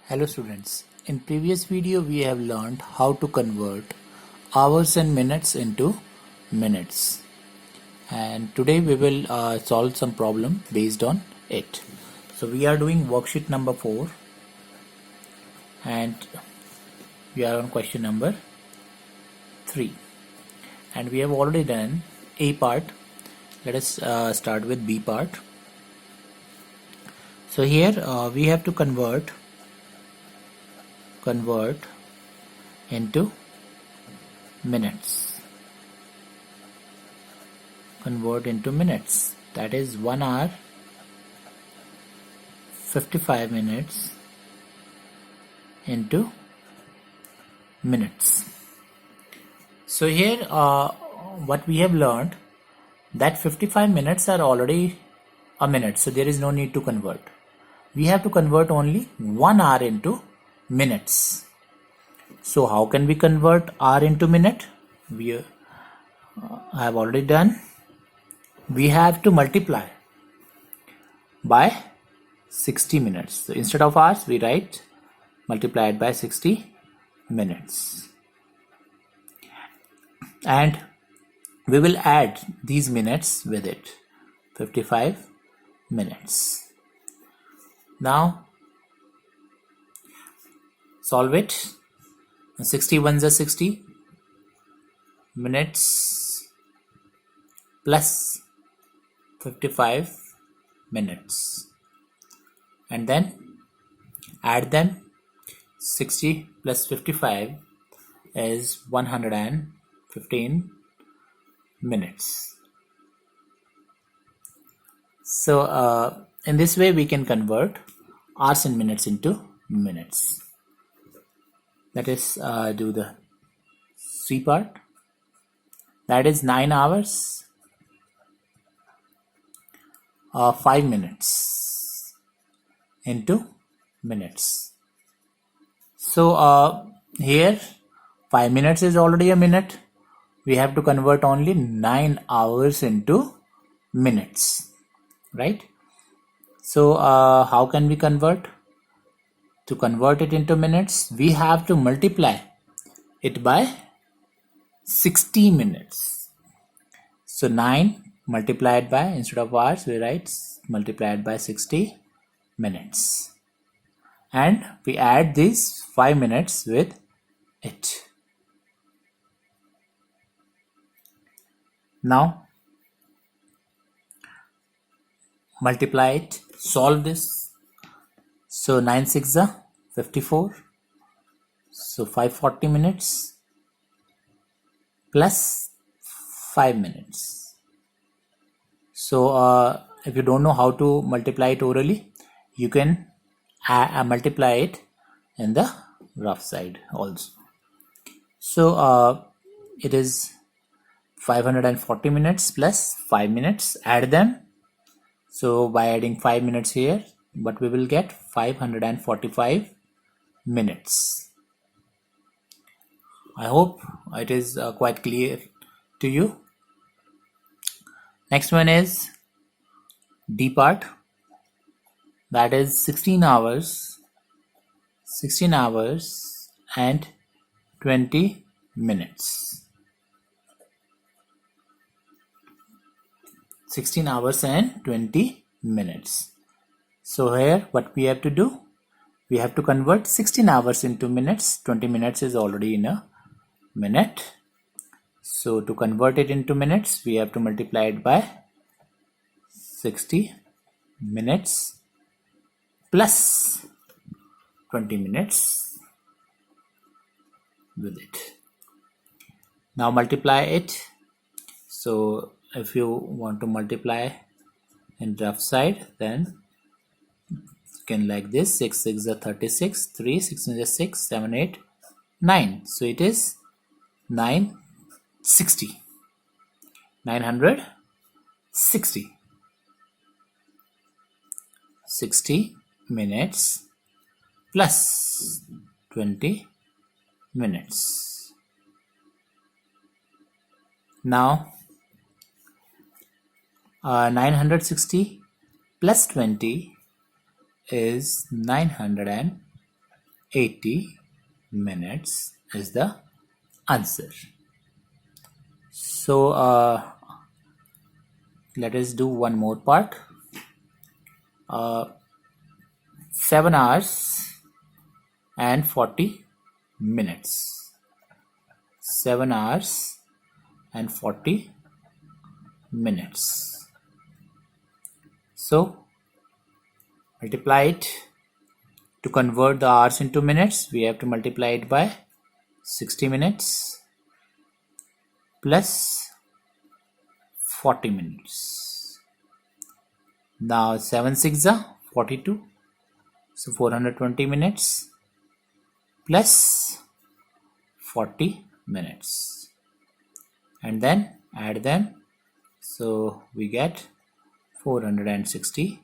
Hello students, in previous video we have learned how to convert hours and minutes into minutes, and today we will solve some problem based on it. So we are doing worksheet number 4 and we are on question number 3, and we have already done A part. Let us start with B part. So here we have to convert into minutes. Convert into minutes. That is 1 hour 55 minutes into minutes. So here what we have learned, that 55 minutes are already a minute, so there is no need to convert. We have to convert only 1 hour into minutes. So how can we convert hour into minute? I have already done. We have to multiply by 60 minutes. So instead of hours we write multiplied by 60 minutes, and we will add these minutes with it, 55 minutes. Now solve it. 60 ones are 60 minutes plus 55 minutes, and then add them. 60 plus 55 is 115 minutes. So in this way we can convert hours and minutes into minutes. Let us do the C part. That is 9 hours 5 minutes into minutes. So here 5 minutes is already a minute. We have to convert only 9 hours into minutes, right? So how can we convert? To convert it into minutes, we have to multiply it by 60 minutes. So 9 multiplied by, instead of hours we write multiplied by 60 minutes, and we add these 5 minutes with it. Now multiply it, solve this. So 9 6 are 54, so 540 minutes plus 5 minutes. So if you don't know how to multiply it orally, you can multiply it in the rough side also. So it is 540 minutes plus 5 minutes, add them. So by adding 5 minutes here, what we will get, 545 minutes. I hope it is quite clear to you. Next one is D part. That is 16 hours and 20 minutes. 16 hours and 20 minutes. So here what we have to do, we have to convert 16 hours into minutes. 20 minutes is already in a minute. So to convert it into minutes, we have to multiply it by 60 minutes plus 20 minutes with it. Now multiply it. So if you want to multiply in rough side, then you can like this. 6 6 are 36, 3 6 is 6, 7 8 9. So it is 960 60 minutes plus 20 minutes. Now 960 plus 20 is 980. 80 minutes is the answer. So let us do one more part. 7 hours and 40 minutes. 7 hours and 40 minutes. So multiply it. To convert the hours into minutes, we have to multiply it by 60 minutes plus 40 minutes. Now 7 6 are 42. So 420 minutes plus 40 minutes. And then add them. So we get 460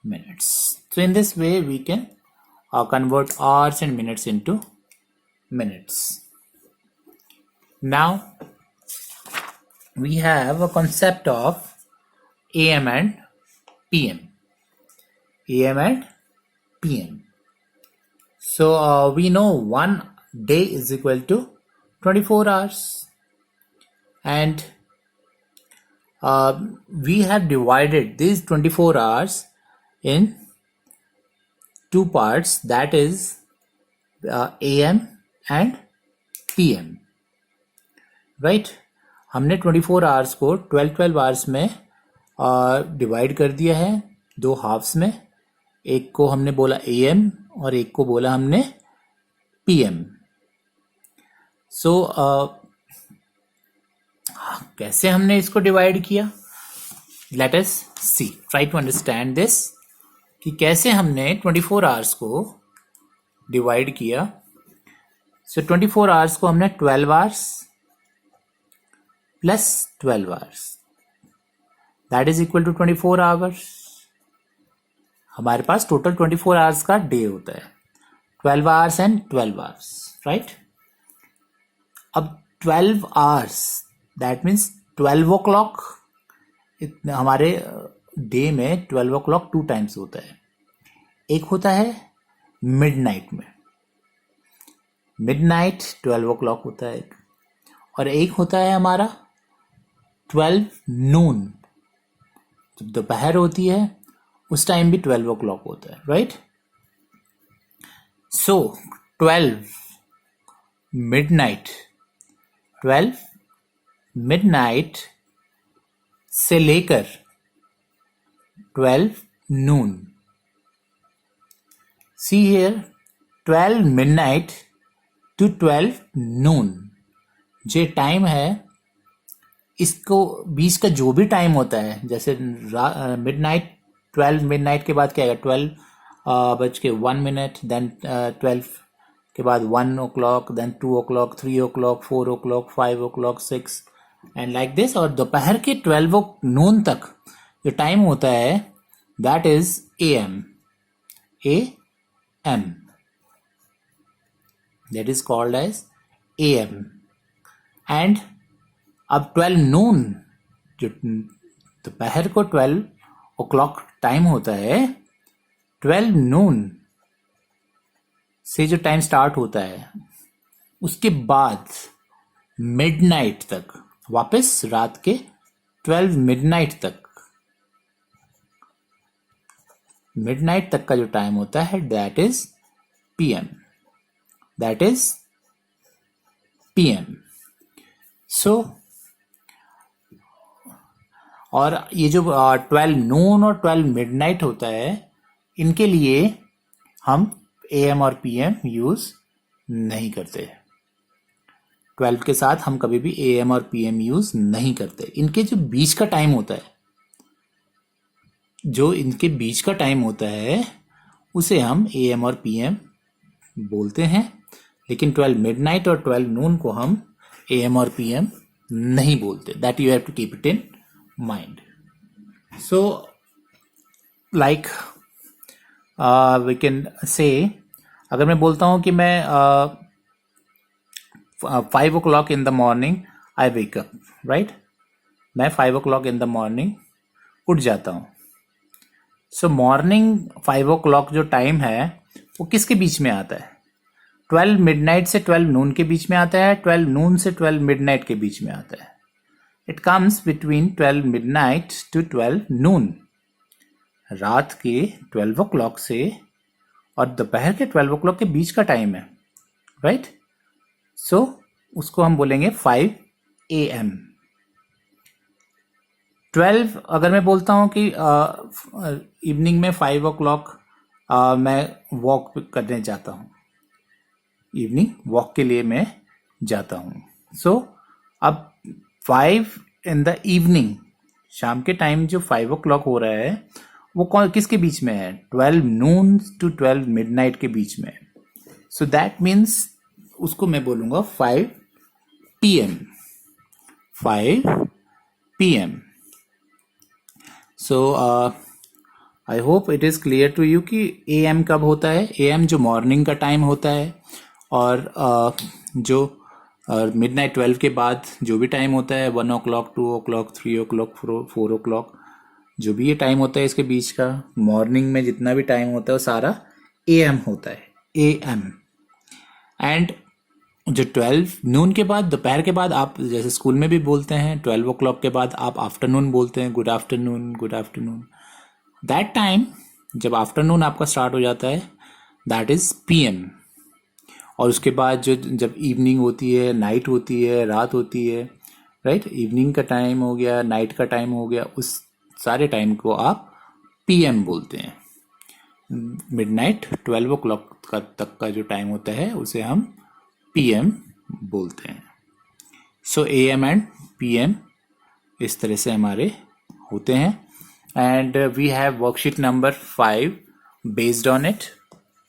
minutes. So in this way we can convert hours and minutes into minutes. Now we have a concept of AM and PM. AM and PM. So we know one day is equal to 24 hours, and we have divided these 24 hours in two parts, that is AM and PM, right? हमने 24 hours को 12 hours में divide कर दिया है दो halves में. एक को हमने बोला AM और एक को बोला हमने PM. सो कैसे हमने इसको डिवाइड किया? Let us see, try to understand this, कि कैसे हमने 24 आवर्स को डिवाइड किया. सो 24 आवर्स को हमने 12 hours plus 12 hours, that is equal to 24 hours. हमारे पास टोटल 24 आवर्स का डे होता है, 12 आवर्स एंड 12 आवर्स, राइट? अब 12 आवर्स, दैट मीन्स 12 o'clock. हमारे डे में 12 o'clock 2 टाइम्स होता है. एक होता है मिडनाइट में, मिडनाइट 12 o'clock होता है, और एक होता है हमारा 12 noon, जब दोपहर होती है उस टाइम भी 12 o'clock होता है, राइट? सो 12 मिडनाइट, 12 मिडनाइट से लेकर 12 noon. See here, 12 midnight to 12 noon J time है, इसको बीच का जो भी टाइम होता है, जैसे मिडनाइट, 12 मिडनाइट के बाद क्या आएगा? 12:01, देन 12 के बाद 1 o'clock, then 2 o'clock, 3 o'clock, 4 o'clock, 5 o'clock, 6 and like this. और दोपहर के 12 noon तक जो टाइम होता है, that is AM. AM, that is called as AM. and अब 12 noon, जो दोपहर को 12 o'clock टाइम होता है, 12 noon से जो टाइम स्टार्ट होता है, उसके बाद मिडनाइट तक, वापस रात के 12 मिडनाइट तक, मिडनाइट तक का जो टाइम होता है, that is PM. That is PM. सो और ये जो 12 noon और 12 मिडनाइट होता है, इनके लिए हम AM और PM यूज नहीं करते. 12 के साथ हम कभी भी AM और PM यूज नहीं करते. इनके जो बीच का टाइम होता है, जो इनके बीच का टाइम होता है, उसे हम AM और PM बोलते हैं. लेकिन 12 मिडनाइट और 12 noon को हम AM और PM नहीं बोलते. That you have to keep it in mind. So like we can say, अगर मैं बोलता हूं कि मैं 5 o'clock in the morning I wake up, right? मैं 5 o'clock इन द मॉर्निंग उठ जाता हूं. सो मॉर्निंग 5 o'clock जो टाइम है, वो किसके बीच में आता है? 12 मिडनाइट से 12 नून के बीच में आता है, 12 नून से 12 मिडनाइट के बीच में आता है. It comes between 12 midnight to 12 noon. रात के 12 o'clock से और दोपहर के 12 o'clock के बीच का टाइम है, राइट. सो उसको हम बोलेंगे 5 AM. 12 अगर मैं बोलता हूँ कि इवनिंग में 5 o'clock मैं वॉक करने जाता हूँ, इवनिंग वॉक के लिए मैं जाता हूँ. सो अब 5 इन द इवनिंग, शाम के टाइम जो 5 o'clock हो रहा है वो किसके बीच में है? 12 नून टू 12 मिडनाइट के बीच में. सो दैट मीन्स उसको मैं बोलूंगा 5 PM. 5 PM. So I hope it is clear to you कि AM कब होता है. AM जो मॉर्निंग का टाइम होता है, और जो मिडनाइट 12 के बाद जो भी टाइम होता है, 1 o'clock, 2 o'clock, 3 o'clock, 4 o'clock, जो भी ये टाइम होता है इसके बीच का, मॉर्निंग में जितना भी टाइम होता है वो सारा AM होता है, AM. एंड जो 12 नून के बाद, दोपहर के बाद, आप जैसे स्कूल में भी बोलते हैं 12 o'clock के बाद आप आफ्टरनून बोलते हैं, good afternoon, good afternoon. That time जब आफ्टरनून आपका स्टार्ट हो जाता है, दैट इज PM. और उसके बाद जो जब इवनिंग होती है, नाइट होती है, रात होती है, राइट. इवनिंग का टाइम हो गया, नाइट का टाइम हो गया, उस सारे टाइम को आप PM बोलते हैं. मिडनाइट 12 o'clock तक का जो टाइम होता है उसे हम PM बोलते हैं. सो AM एंड PM इस तरह से हमारे होते हैं. And we have worksheet number 5 based on it.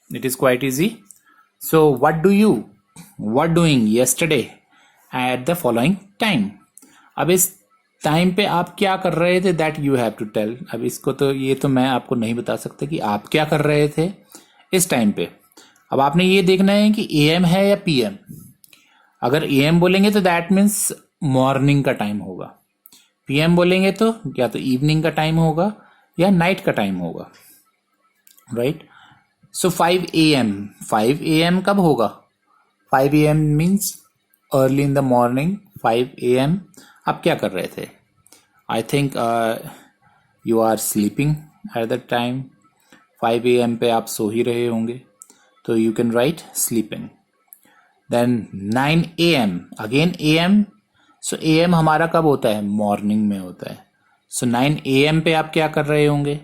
It is quite easy. So what doing yesterday at the following time. अब इस टाइम पे आप क्या कर रहे थे, that you have to tell. अब इसको तो ये तो मैं आपको नहीं बता सकता कि आप क्या कर रहे थे इस टाइम पे. अब आपने ये देखना है कि AM है या PM. अगर AM बोलेंगे तो दैट मीन्स मॉर्निंग का टाइम होगा. PM बोलेंगे तो या तो इवनिंग का टाइम होगा या नाइट का टाइम होगा, राइट. So 5 AM. 5 AM कब होगा? 5 AM means early in the morning. 5 AM आप क्या कर रहे थे? I think you are sleeping at the time. 5 AM पे आप सो ही रहे होंगे, तो you can write sleeping. Then 9 AM. Again AM. So AM हमारा कब होता है? मॉर्निंग में होता है. सो 9 AM पे आप क्या कर रहे होंगे?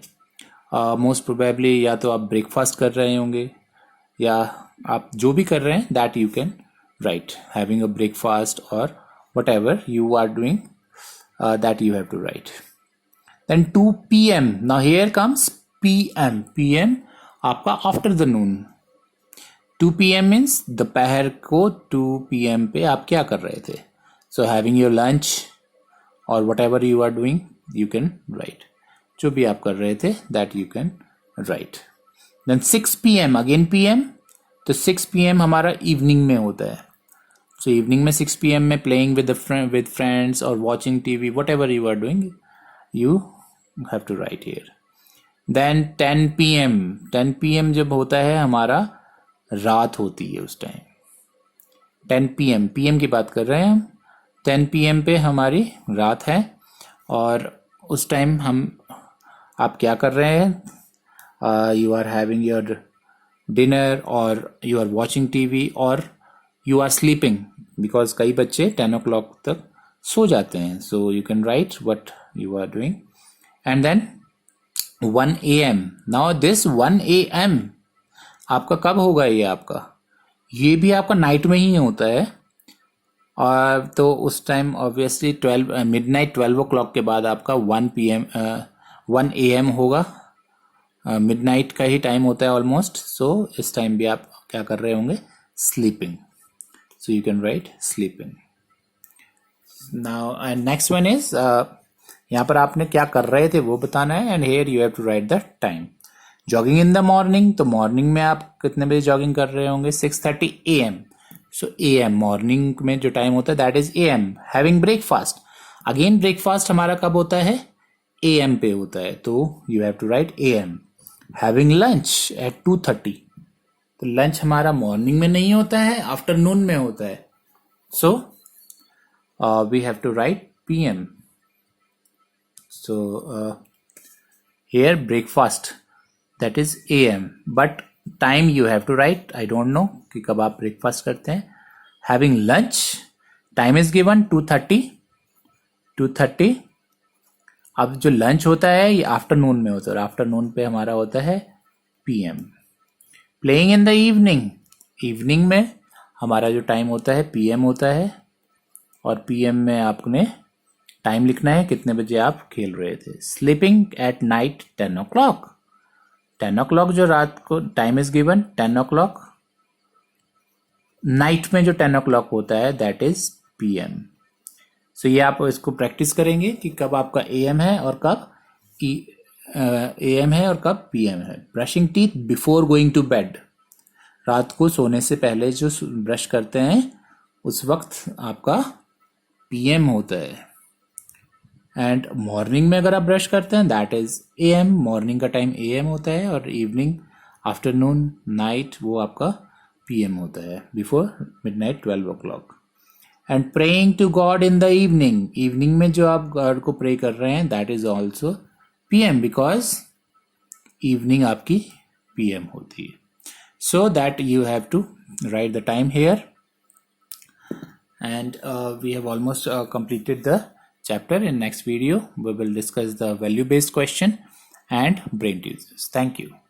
मोस्ट प्रोबेबली या तो आप ब्रेकफास्ट कर रहे होंगे, या आप जो भी कर रहे हैं that you can right having a breakfast और whatever you are doing, that you have to write. Then 2 PM. Now here comes PM. PM आपका after the noon. 2 PM means दोपहर को 2 PM पे आप क्या कर रहे थे? So having your lunch or whatever you are doing, you can write. जो भी आप कर रहे थे that you can write. Then 6 PM. Again PM. तो 6 PM हमारा इवनिंग में होता है. So evening में 6 PM में playing with friends or watching TV, whatever you are doing, you have to write here. Then 10 PM. 10 PM जब होता है हमारा रात होती है उस टाइम. 10 PM. PM की बात कर रहे हैं हम. 10 PM पे हमारी रात है, और उस टाइम आप क्या कर रहे हैं? You are having your dinner or you are watching TV or you are sleeping, because कई बच्चे 10 o'clock तक सो जाते हैं. So you can write what you are doing. And then 1 AM. Now this 1 AM आपका कब होगा? ये भी आपका नाइट में ही होता है. और तो उस टाइम ऑब्वियसली मिडनाइट 12 o'clock के बाद आपका 1 AM होगा. मिडनाइट का ही टाइम होता है ऑलमोस्ट. सो इस टाइम भी आप क्या कर रहे होंगे? Sleeping. So you can write sleeping. Now and next one is यहाँ पर आपने क्या कर रहे थे वो बताना है. And here you have to write the time. Jogging in the morning. तो मॉर्निंग में आप कितने बजे जॉगिंग कर रहे होंगे? 6:30 AM. So AM मॉर्निंग में जो टाइम होता है that is AM. Having breakfast. Again breakfast हमारा कब होता है? AM पे होता है, तो you have to write AM. Having lunch at 2:30. तो लंच हमारा मॉर्निंग में नहीं होता है, आफ्टरनून में होता है. So we have to write PM. So here breakfast, that is AM, but time you have to write. I don't know कि कब आप ब्रेकफास्ट करते हैं. Having lunch, time is given 2:30. अब जो लंच होता है ये आफ्टरनून में होता है, और आफ्टरनून पे हमारा होता है PM. Playing in the evening, evening में हमारा जो टाइम होता है PM होता है, और PM में आपने टाइम लिखना है कितने बजे आप खेल रहे थे. Sleeping at night 10 o'clock. 10 o'clock जो रात को time is given 10 o'clock. Night में जो 10 o'clock होता है दैट इज PM. सो ये आप इसको प्रैक्टिस करेंगे कि कब आपका AM है और कब AM है और कब PM है. Brushing teeth before going to bed, रात को सोने से पहले जो ब्रश करते हैं उस वक्त आपका PM होता है. एंड मॉर्निंग में अगर आप ब्रश करते हैं दैट इज AM. मॉर्निंग का टाइम AM होता है, और इवनिंग, आफ्टरनून, नाइट वो आपका PM होता है, before midnight 12 o'clock. And praying to God in the evening, evening में जो आप गॉड को प्रे कर रहे हैं that is also PM, because evening आपकी PM होती है. So that you have to write the time here. And we have almost completed the chapter. In next video we will discuss the value based question and brain teasers. Thank you.